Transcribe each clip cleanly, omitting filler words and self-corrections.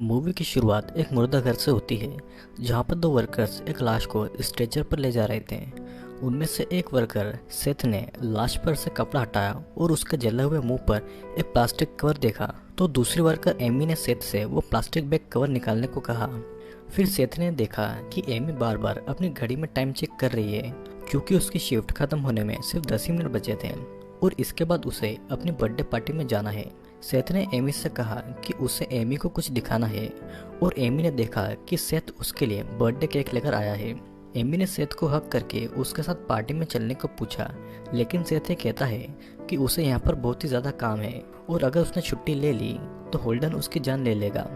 Movie की शुरुआत एक मुर्दा घर से होती है जहां पर दो वर्कर्स एक लाश को स्ट्रेचर पर ले जा रहे थे। उनमें से एक वर्कर सेथ ने लाश पर से कपड़ा हटाया और उसके जले हुए मुंह पर एक प्लास्टिक कवर देखा, तो दूसरी वर्कर एमी ने सेथ से वो प्लास्टिक बैग कवर निकालने को कहा। फिर सेथ ने देखा कि एमी बार बार अपनी घड़ी में टाइम चेक कर रही है क्योंकि उसकी शिफ्ट खत्म होने में सिर्फ 10 ही मिनट बचे थे और इसके बाद उसे अपनी बर्थडे पार्टी में जाना है। सेथ ने एमी से कहा कि उसे एमी को कुछ दिखाना है और एमी ने देखा कि सेथ उसके लिए बर्थडे केक लेकर आया है। एमी ने सेथ को हक करके उसके साथ पार्टी में चलने को पूछा, लेकिन सेथ ये कहता है कि उसे यहाँ पर बहुत ही ज़्यादा काम है और अगर उसने छुट्टी ले ली तो होल्डन उसकी जान ले लेगा।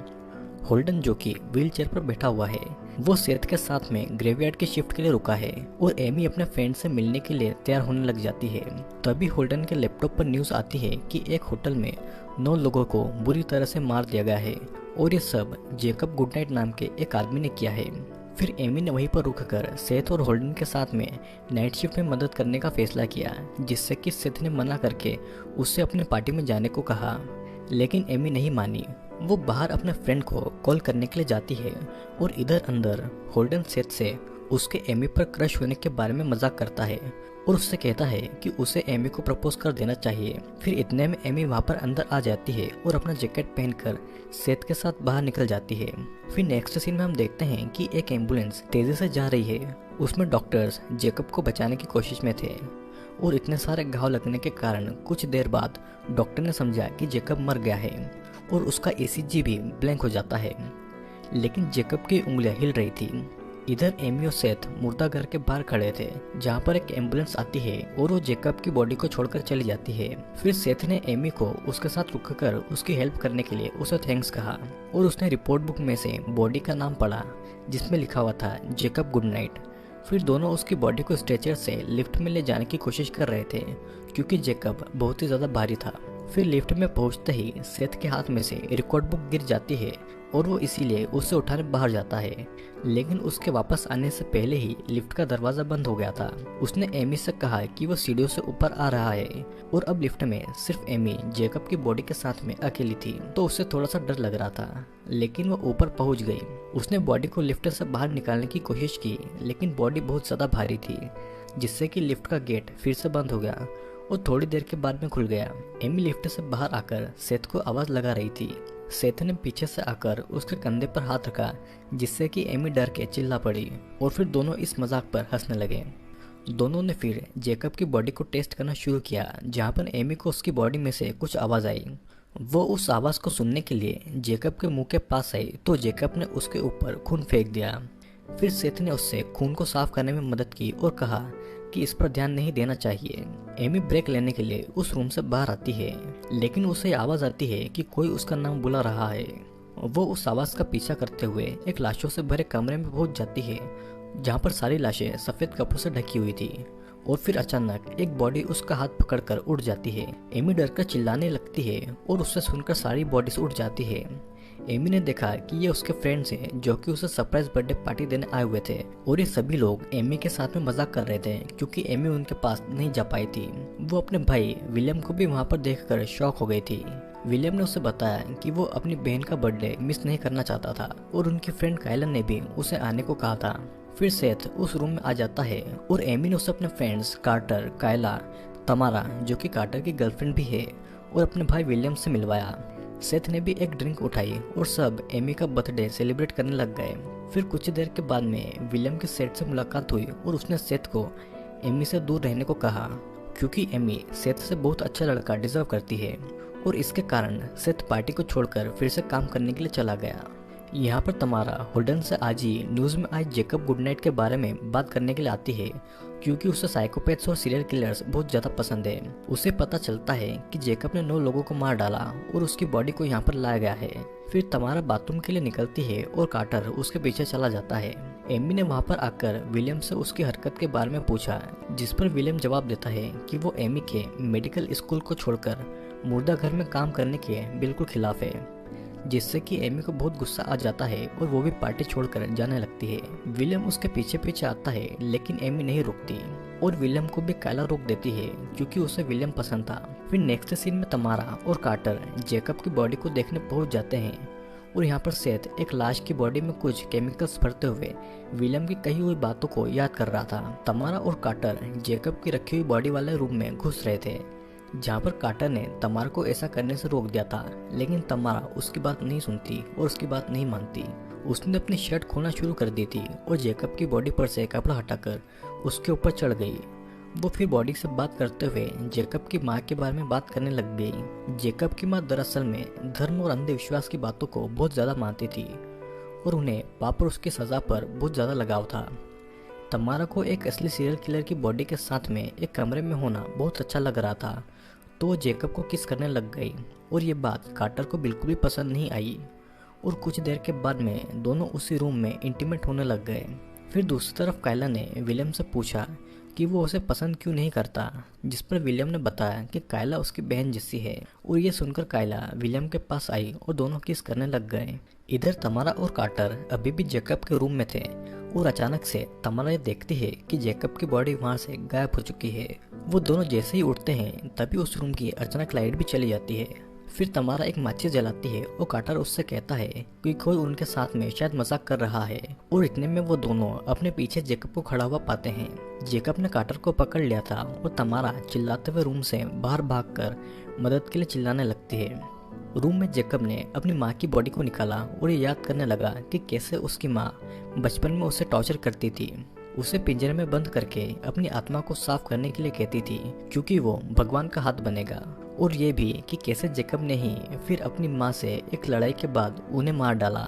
होल्डन, जो कि व्हील चेयर पर बैठा हुआ है, वो सेथ के साथ में ग्रेवयार्ड की शिफ्ट के लिए रुका है और एमी अपने फ्रेंड से मिलने के लिए तैयार होने लग जाती है। तभी होल्डन के लैपटॉप पर न्यूज़ आती है कि एक होटल में 9 लोगों को बुरी तरह से मार दिया गया है और ये सब जेकब गुडनाइट नाम के एक आदमी ने किया है। फिर एमी ने वहीं पर रुककर सेथ और होल्डन के साथ में नाइट शिफ्ट में मदद करने का फैसला किया, जिससे कि सेथ ने मना करके उससे अपने पार्टी में जाने को कहा, लेकिन एमी नहीं मानी। वो बाहर अपने फ्रेंड को कॉल करने के लिए जाती है और इधर अंदर होल्डन सेथ से उसके एमी पर क्रश होने के बारे में मजाक करता है और उससे कहता है कि उसे एमी को प्रपोज कर देना चाहिए। फिर इतने में एमी वहाँ पर अंदर आ जाती है और अपना जैकेट पहनकर सेथ के साथ बाहर निकल जाती है। फिर नेक्स्ट सीन में हम देखते हैं कि एक एम्बुलेंस तेजी से जा रही है। उसमें डॉक्टर्स जेकब को बचाने की कोशिश में थे और इतने सारे घाव लगने के कारण कुछ देर बाद डॉक्टर ने समझा कि जेकब मर गया है और उसका ECG भी ब्लैंक हो जाता है, लेकिन जेकब की उंगलियां हिल रही थी। इधर एमी और सेथ मुर्दा घर के बाहर खड़े थे जहां पर एक एम्बुलेंस आती है और वो जेकब की बॉडी को छोड़कर चली जाती है। फिर सेथ ने एमी को उसके साथ रुककर उसकी हेल्प करने के लिए उसे थैंक्स कहा और उसने रिपोर्ट बुक में से बॉडी का नाम पढ़ा जिसमें लिखा हुआ था जेकब गुडनाइट। फिर दोनों उसकी बॉडी को स्ट्रेचर से लिफ्ट में ले जाने की कोशिश कर रहे थे क्योंकि जेकब बहुत ही ज़्यादा भारी था। फिर लिफ्ट में पहुंचते ही सेथ के हाथ में से रिकॉर्ड बुक गिर जाती है और वो इसीलिए उसे उठाने बाहर जाता है, लेकिन उसके वापस आने से पहले ही लिफ्ट का दरवाज़ा बंद हो गया था। उसने एमी से कहा कि वो सीढ़ियों से ऊपर आ रहा है और अब लिफ्ट में सिर्फ एमी जेकब की बॉडी के साथ में अकेली थी, तो उसे थोड़ा सा डर लग रहा था, लेकिन वो ऊपर पहुंच गई। उसने बॉडी को लिफ्ट से बाहर निकालने की कोशिश की, लेकिन बॉडी बहुत ज़्यादा भारी थी, जिससे कि लिफ्ट का गेट फिर से बंद हो गया और थोड़ी देर के बाद में खुल गया। एमी लिफ्ट से बाहर आकर सेथ को आवाज़ लगा रही थी। सेथ ने पीछे से आकर उसके कंधे पर हाथ रखा, जिससे कि एमी डर के चिल्ला पड़ी और फिर दोनों इस मजाक पर हंसने लगे। दोनों ने फिर जेकब की बॉडी को टेस्ट करना शुरू किया, जहाँ पर एमी को उसकी बॉडी में से कुछ आवाज़ आई। वो उस आवाज़ को सुनने के लिए जेकब के मुंह के पास आई तो जेकब ने उसके ऊपर खून फेंक दिया। फिर सेथ ने उससे खून को साफ करने में मदद की और कहा कि इस पर ध्यान नहीं देना चाहिए। एमी ब्रेक लेने के लिए उस रूम से बाहर आती है, लेकिन उसे आवाज़ आती है कि कोई उसका नाम बुला रहा है। वो उस आवाज़ का पीछा करते हुए एक लाशों से भरे कमरे में पहुंच जाती है, जहां पर सारी लाशें सफ़ेद कपड़ों से ढकी हुई थी और फिर अचानक एक बॉडी उसका हाथ पकड़कर उड़ जाती है। एमी डरकर चिल्लाने लगती है और उससे सुनकर सारी बॉडीज उड़ जाती है। एमी ने देखा कि ये उसके फ्रेंड्स हैं जो कि उसे सरप्राइज बर्थडे पार्टी देने आए हुए थे और ये सभी लोग एमी के साथ में मजाक कर रहे थे क्योंकि एमी उनके पास नहीं जा पाई थी। वो अपने भाई विलियम को भी वहाँ पर देखकर शॉक हो गई थी। विलियम ने उसे बताया कि वो अपनी बहन का बर्थडे मिस नहीं करना चाहता था और उनकी फ्रेंड कायलन ने भी उसे आने को कहा था। फिर सेथ उस रूम में आ जाता है और एमी ने उसे अपने फ्रेंड्स कार्टर, कायला, तमारा, जो कि कार्टर की गर्लफ्रेंड भी है, और अपने भाई विलियम से मिलवाया। सेथ ने भी एक ड्रिंक उठाई और सब एमी का बर्थडे सेलिब्रेट करने लग गए। फिर कुछ देर के बाद में विलियम के सेथ से मुलाकात हुई और उसने सेथ को एमी से दूर रहने को कहा क्योंकि एमी सेथ से बहुत अच्छा लड़का डिजर्व करती है और इसके कारण सेथ पार्टी को छोड़कर फिर से काम करने के लिए चला गया। यहाँ पर तमारा होल्डन से आज ही न्यूज़ में आए जेकब गुडनाइट के बारे में बात करने के लिए आती है क्योंकि उसे साइकोपैथ्स और सीरियल किलर्स बहुत ज़्यादा पसंद है। उसे पता चलता है कि जेकब ने 9 लोगों को मार डाला और उसकी बॉडी को यहाँ पर लाया गया है। फिर तमारा बाथरूम के लिए निकलती है और कार्टर उसके पीछे चला जाता है। एमी ने वहाँ पर आकर विलियम से उसकी हरकत के बारे में पूछा, जिस पर विलियम जवाब देता है कि वो एमी के मेडिकल स्कूल को छोड़कर मुर्दा घर में काम करने के बिल्कुल खिलाफ है, जिससे कि एमी को बहुत गुस्सा आ जाता है और वो भी पार्टी छोड़कर जाने लगती है। विलियम उसके पीछे पीछे आता है, लेकिन एमी नहीं रुकती और विलियम को भी कायला रोक देती है क्योंकि उसे विलियम पसंद था। फिर नेक्स्ट सीन में तमारा और कार्टर जेकब की बॉडी को देखने पहुंच जाते हैं और यहाँ पर सेथ एक लाश की बॉडी में कुछ केमिकल्स भरते हुए विलियम की कही हुई बातों को याद कर रहा था। तमारा और कार्टर जेकब की रखी हुई बॉडी वाले रूम में घुस रहे थे, जहाँ पर कार्टर ने तमारा को ऐसा करने से रोक दिया था, लेकिन तमारा उसकी बात नहीं सुनती और उसकी बात नहीं मानती। उसने अपनी शर्ट खोलना शुरू कर दी थी और जेकब की बॉडी पर से कपड़ा हटाकर उसके ऊपर चढ़ गई। वो फिर बॉडी से बात करते हुए जेकब की माँ के बारे में बात करने लग गई। जेकब की माँ दरअसल में धर्म और अंधविश्वास की बातों को बहुत ज़्यादा मानती थी और उन्हें पाप और उसकी सज़ा पर बहुत ज़्यादा लगाव था। तमारा को एक असली सीरियल किलर की बॉडी के साथ में एक कमरे में होना बहुत अच्छा लग रहा था, तो वो जेकब को किस करने लग गई और ये बात कार्टर को बिल्कुल भी पसंद नहीं आई और कुछ देर के बाद में दोनों उसी रूम में इंटीमेट होने लग गए। फिर दूसरी तरफ कायला ने विलियम से पूछा कि वो उसे पसंद क्यों नहीं करता, जिस पर विलियम ने बताया कि कायला उसकी बहन जैसी है और ये सुनकर कायला विलियम के पास आई और दोनों किस करने लग गए। इधर तमारा और कार्टर अभी भी जेकब के रूम में थे और अचानक से तमारा ये देखती है कि जेकब की बॉडी वहाँ से गायब हो चुकी है। वो दोनों जैसे ही उठते हैं तभी उस रूम की अचानक लाइट भी चली जाती है। फिर तमारा एक माचिस जलाती है और कार्टर उससे कहता है कि कोई उनके साथ में शायद मजाक कर रहा है और इतने में वो दोनों अपने पीछे जेकब को खड़ा हुआ पाते हैं। जेकब ने कार्टर को पकड़ लिया था और तमारा चिल्लाते हुए रूम से बाहर भागकर मदद के लिए चिल्लाने लगती है। रूम में जेकब ने अपनी माँ की बॉडी को निकाला और ये याद करने लगा कि कैसे उसकी माँ बचपन में उसे टॉर्चर करती थी, उसे पिंजरे में बंद करके अपनी आत्मा को साफ करने के लिए कहती थी क्योंकि वो भगवान का हाथ बनेगा, और ये भी कि कैसे जेकब ने ही फिर अपनी माँ से एक लड़ाई के बाद उन्हें मार डाला।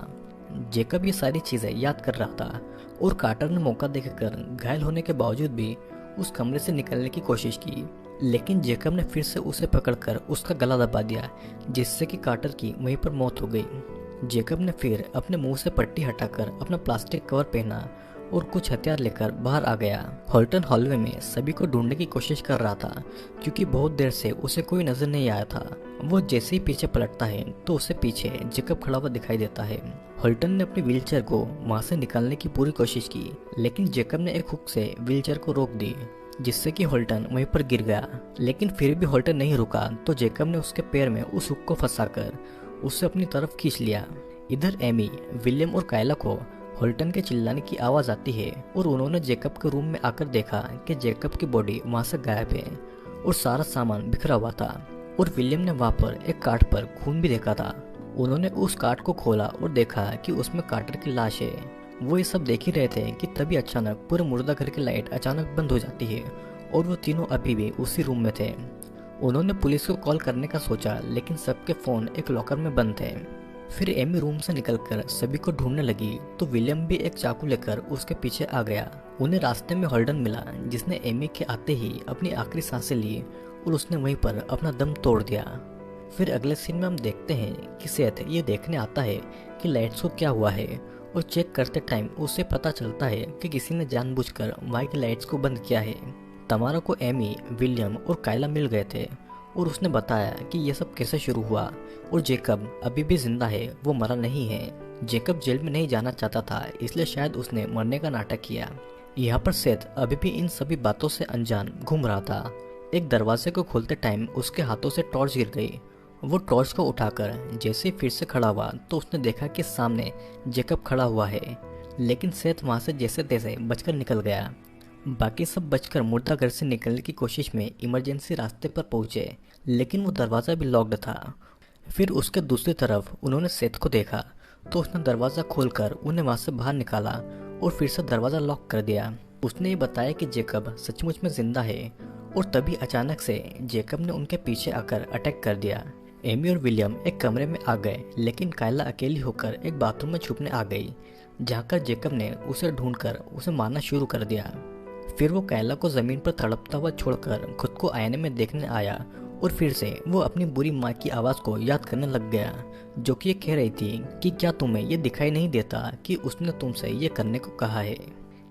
जेकब ये सारी चीज़ें याद कर रहा था और कार्टर ने मौका देखकर घायल होने के बावजूद भी उस कमरे से निकलने की कोशिश की, लेकिन जेकब ने फिर से उसे पकड़कर उसका गला दबा दिया, जिससे कि कार्टर की वहीं पर मौत हो गई। जेकब ने फिर अपने मुंह से पट्टी हटाकर अपना प्लास्टिक कवर पहना और कुछ हथियार लेकर बाहर आ गया। हॉल्टन हॉलवे में सभी को ढूंढने की कोशिश कर रहा था क्योंकि बहुत देर से उसे कोई नजर नहीं आया था। वो जैसे ही पीछे पलटता है तो उसे पीछे जेकब खड़ा हुआ दिखाई देता है। हॉल्टन ने अपनी व्हीलचेयर को वहां से निकालने की पूरी कोशिश की, लेकिन जेकब ने एक हुक से व्हीलचेयर को रोक दी, जिससे कि हॉल्टन वहीं पर गिर गया। लेकिन फिर भी हॉल्टन नहीं रुका तो जेकब ने उसके पैर में उस हुक को फंसाकर उसे अपनी तरफ खींच लिया। इधर एमी, विलियम और कायला को हॉल्टन के चिल्लाने की आवाज आती है और उन्होंने जेकब के रूम में आकर देखा कि जेकब की बॉडी वहां से गायब है और सारा सामान बिखरा हुआ था, और विलियम ने वहां पर एक कार्ड पर खून भी देखा था। उन्होंने उस कार्ड को खोला और देखा कि उसमें कार्टर की लाश है। वो ये सब देख ही रहे थे कि तभी अचानक पूरे मुर्दा घर की लाइट अचानक बंद हो जाती है और वो तीनों अभी भी उसी रूम में थे। उन्होंने पुलिस को कॉल करने का सोचा, लेकिन सबके फोन एक लॉकर में बंद थे। फिर एमी रूम से निकलकर सभी को ढूंढने लगी तो विलियम भी एक चाकू लेकर उसके पीछे आ गया। उन्हें रास्ते में हॉल्टन मिला, जिसने एमी के आते ही अपनी आखिरी सांसें ली और उसने वहीं पर अपना दम तोड़ दिया। फिर अगले सीन में हम देखते हैं कि सेथ ये देखने आता है कि लाइट्स को क्या हुआ है, और चेक करते टाइम उसे पता चलता है कि किसी ने जानबूझकर वहाँ की लाइट्स को बंद किया है। तमारा को एमी, विलियम और कायला मिल गए थे और उसने बताया कि यह सब कैसे शुरू हुआ, और जेकब अभी भी जिंदा है, वो मरा नहीं है। जेकब जेल में नहीं जाना चाहता था, इसलिए शायद उसने मरने का नाटक किया। यहाँ पर सेथ अभी भी इन सभी बातों से अनजान घूम रहा था। एक दरवाजे को खोलते टाइम उसके हाथों से टॉर्च गिर गई। वो टॉर्च को उठाकर जैसे ही फिर से खड़ा हुआ तो उसने देखा कि सामने जेकब खड़ा हुआ है, लेकिन सेथ वहाँ से जैसे तैसे बचकर निकल गया। बाकी सब बचकर मुर्दा घर से निकलने की कोशिश में इमरजेंसी रास्ते पर पहुंचे, लेकिन वो दरवाज़ा भी लॉक्ड था। फिर उसके दूसरी तरफ उन्होंने सेथ को देखा तो उसने दरवाज़ा खोलकर उन्हें वहाँ से बाहर निकाला और फिर से दरवाज़ा लॉक कर दिया। उसने ये बताया कि जेकब सचमुच में जिंदा है, और तभी अचानक से जेकब ने उनके पीछे आकर अटैक कर दिया। एमी और विलियम एक कमरे में आ गए, लेकिन कायला अकेली होकर एक बाथरूम में छुपने आ गई, जहाँ कर जेकब ने उसे ढूंढकर उसे मारना शुरू कर दिया। फिर वो कायला को जमीन पर तड़पता हुआ छोड़कर खुद को आईने में देखने आया, और फिर से वो अपनी बुरी माँ की आवाज़ को याद करने लग गया, जो कि ये कह रही थी कि क्या तुम्हें ये दिखाई नहीं देता कि उसने तुमसे ये करने को कहा है।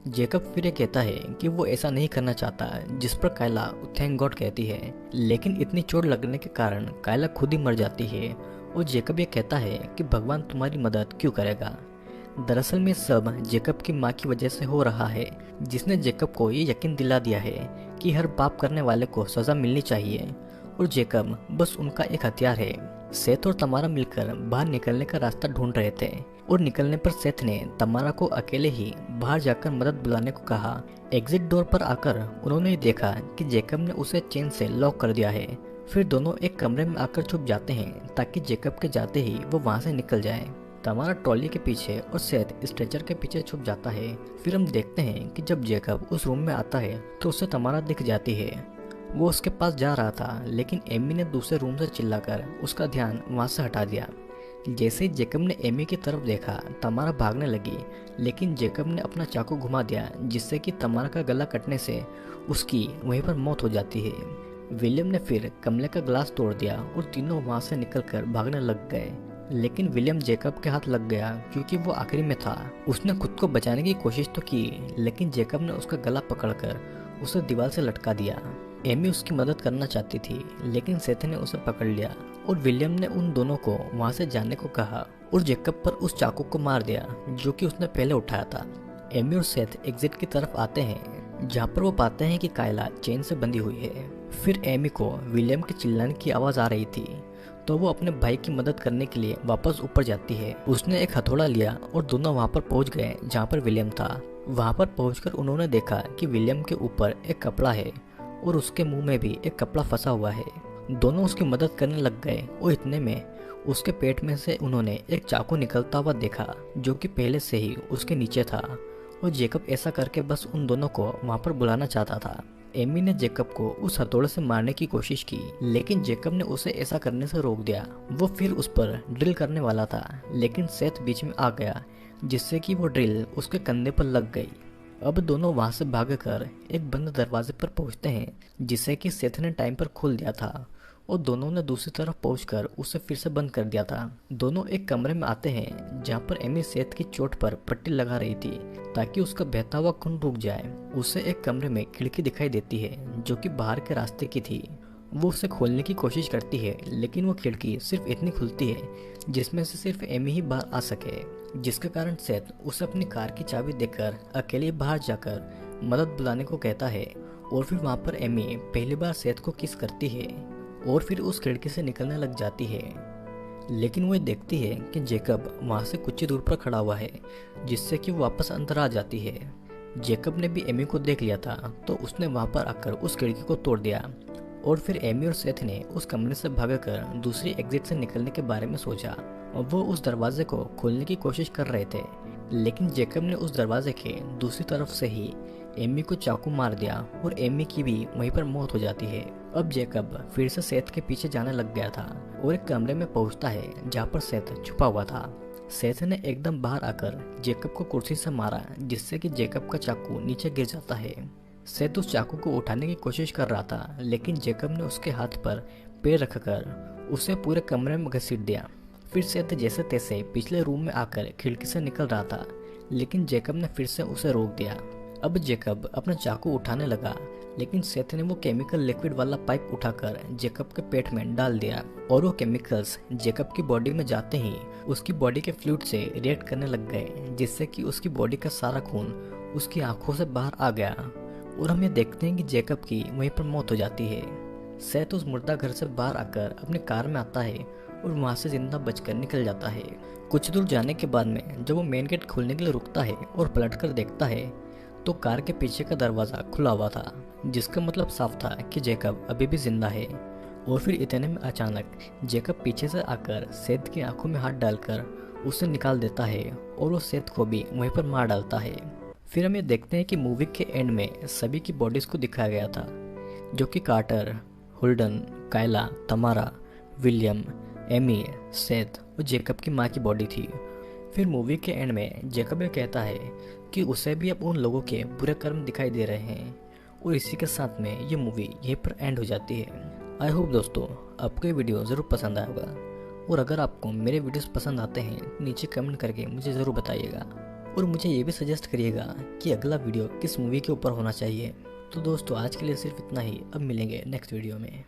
जेकब फिर ये कहता है कि वो ऐसा नहीं करना चाहता, जिस पर कायला थैंक गॉड कहती है, लेकिन इतनी चोट लगने के कारण कायला खुद ही मर जाती है, और जेकब ये कहता है कि भगवान तुम्हारी मदद क्यों करेगा। दरअसल में सब जेकब की माँ की वजह से हो रहा है, जिसने जेकब को ये यकीन दिला दिया है कि हर पाप करने वाले को सज़ा मिलनी चाहिए, और जेकब बस उनका एक हथियार है। सेथ और तमारा मिलकर बाहर निकलने का रास्ता ढूंढ रहे थे और निकलने पर सेथ ने तमारा को अकेले ही बाहर जाकर मदद बुलाने को कहा। एग्जिट डोर पर आकर उन्होंने देखा कि जेकब ने उसे चेन से लॉक कर दिया है। फिर दोनों एक कमरे में आकर छुप जाते हैं ताकि जेकब के जाते ही वो वहां से निकल जाए। तमारा ट्रॉली के पीछे और सेथ स्ट्रेचर के पीछे छुप जाता है। फिर हम देखते हैं कि जब जेकब उस रूम में आता है तो उसे तमारा दिख जाती है। वो उसके पास जा रहा था, लेकिन एमी ने दूसरे रूम से चिल्लाकर उसका ध्यान वहां से हटा दिया। जैसे ही जेकब ने एमी की तरफ देखा, तमारा भागने लगी, लेकिन जेकब ने अपना चाकू घुमा दिया जिससे कि तमारा का गला कटने से उसकी वहीं पर मौत हो जाती है। विलियम ने फिर कमरे का ग्लास तोड़ दिया और तीनों वहां से निकलकर भागने लग गए, लेकिन विलियम जेकब के हाथ लग गया क्योंकि वो आखिरी में था। उसने खुद को बचाने की कोशिश तो की, लेकिन जेकब ने उसका गला पकड़कर उसे दीवार से लटका दिया। एमी उसकी मदद करना चाहती थी, लेकिन सेथ ने उसे पकड़ लिया और विलियम ने उन दोनों को वहां से जाने को कहा और जेकब पर उस चाकू को मार दिया जो कि उसने पहले उठाया था। एमी और सेथ एग्जिट की तरफ आते हैं जहाँ पर वो पाते हैं कि कायला चेन से बंधी हुई है। फिर एमी को विलियम के चिल्लाने की आवाज आ रही थी, तो वो अपने भाई की मदद करने के लिए वापस ऊपर जाती है। उसने एक हथौड़ा लिया और दोनों वहां पर पहुंच गए जहाँ पर विलियम था। वहां पर पहुंचकर उन्होंने देखा कि विलियम के ऊपर एक कपड़ा है और उसके मुंह में भी एक कपड़ा फंसा हुआ है। दोनों उसकी मदद करने लग गए और इतने में उसके पेट में से उन्होंने एक चाकू निकलता हुआ देखा जो कि पहले से ही उसके नीचे था। और जेकब ऐसा करके बस उन दोनों को वहां पर बुलाना चाहता था। एमी ने जेकब को उस हथौड़े से मारने की कोशिश की, लेकिन जेकब ने उसे ऐसा करने से रोक दिया। वो फिर उस पर ड्रिल करने वाला था, लेकिन सेथ बीच में आ गया जिससे कि वो ड्रिल उसके कंधे पर लग गई। अब दोनों वहां से भागकर एक बंद दरवाजे पर पहुंचते हैं जिसे कि सेथ ने टाइम पर खोल दिया था और दोनों ने दूसरी तरफ पहुंचकर उसे फिर से बंद कर दिया था। दोनों एक कमरे में आते हैं जहां पर एमी सेथ की चोट पर पट्टी लगा रही थी ताकि उसका बहता हुआ खून रुक जाए। उसे एक कमरे में खिड़की दिखाई देती है जो कि बाहर के रास्ते की थी। वो उसे खोलने की कोशिश करती है, लेकिन वो खिड़की सिर्फ इतनी खुलती है जिसमें से सिर्फ एमी ही बाहर आ सके, जिसके कारण सेथ उसे अपनी कार की चाबी देकर अकेले बाहर जाकर मदद बुलाने को कहता है। और फिर वहां पर एमी पहली बार सेथ को किस करती है और फिर उस खिड़की से निकलने लग जाती है, लेकिन वो देखती है कि जेकब वहां से कुछ ही दूर पर खड़ा हुआ है, जिससे कि वो वापस अंदर आ जाती है। जेकब ने भी एमी को देख लिया था, तो उसने वहां पर आकर उस खिड़की को तोड़ दिया और फिर एमी और सेथ ने उस कमरे से भागकर दूसरी एग्जिट से निकलने के बारे में सोचा और वो उस दरवाजे को खोलने की कोशिश कर रहे थे, लेकिन जेकब ने उस दरवाजे के दूसरी तरफ से ही एमी को चाकू मार दिया और एमी की भी वहीं पर मौत हो जाती है। अब जेकब फिर से सेथ के पीछे जाने लग गया था और एक कमरे में पहुंचता है जहाँ पर सेथ छुपा हुआ था। सेथ ने एकदम बाहर आकर जेकब को कुर्सी से मारा जिससे कि जेकब का चाकू नीचे गिर जाता है। सेथ उस चाकू को उठाने की कोशिश कर रहा था, लेकिन जेकब ने उसके हाथ पर पैर रखकर उसे पूरे कमरे में घसीट दिया। फिर सेथ जैसे तैसे पिछले रूम में आकर खिड़की से निकल रहा था, लेकिन जेकब ने फिर से उसे रोक दिया। अब जेकब अपना चाकू उठाने लगा, लेकिन सेथ ने वो केमिकल लिक्विड वाला पाइप उठाकर जेकब के पेट में डाल दिया और वो केमिकल्स जेकब की बॉडी में जाते ही उसकी बॉडी के फ्लूइड से रिएक्ट करने लग गए, जिससे कि उसकी बॉडी का सारा खून उसकी आंखों से बाहर आ गया और हम ये देखते हैं कि जेकब की वहीं पर मौत हो जाती है। सेथ उस मुर्दा घर से बाहर आकर अपनी कार में आता है और वहां से जिंदा बचकर निकल जाता है। कुछ दूर जाने के बाद में जब वो मेन गेट खोलने के लिए रुकता है और पलटकर देखता है तो कार के पीछे का दरवाजा खुला हुआ था, जिसका मतलब साफ था कि जेकब अभी भी जिंदा है। और फिर इतने में अचानक जेकब पीछे से आकर सेथ की आंखों में हाथ डालकर उसे निकाल देता है और वो सेथ को भी वहीं पर मार डालता है। फिर हम ये देखते हैं कि मूवी के एंड में सभी की बॉडीज को दिखाया गया था, जो कि कार्टर, होल्डन, कायला, तमारा, विलियम, एमी, सेथ और जेकब की माँ की बॉडी थी। फिर मूवी के एंड में जेकब ये कहता है कि उसे भी अब उन लोगों के बुरे कर्म दिखाई दे रहे हैं और इसी के साथ में ये मूवी यहीं पर एंड हो जाती है। आई होप दोस्तों आपको ये वीडियो ज़रूर पसंद आया होगा, और अगर आपको मेरे वीडियोस पसंद आते हैं तो नीचे कमेंट करके मुझे ज़रूर बताइएगा और मुझे ये भी सजेस्ट करिएगा कि अगला वीडियो किस मूवी के ऊपर होना चाहिए। तो दोस्तों आज के लिए सिर्फ इतना ही, अब मिलेंगे नेक्स्ट वीडियो में।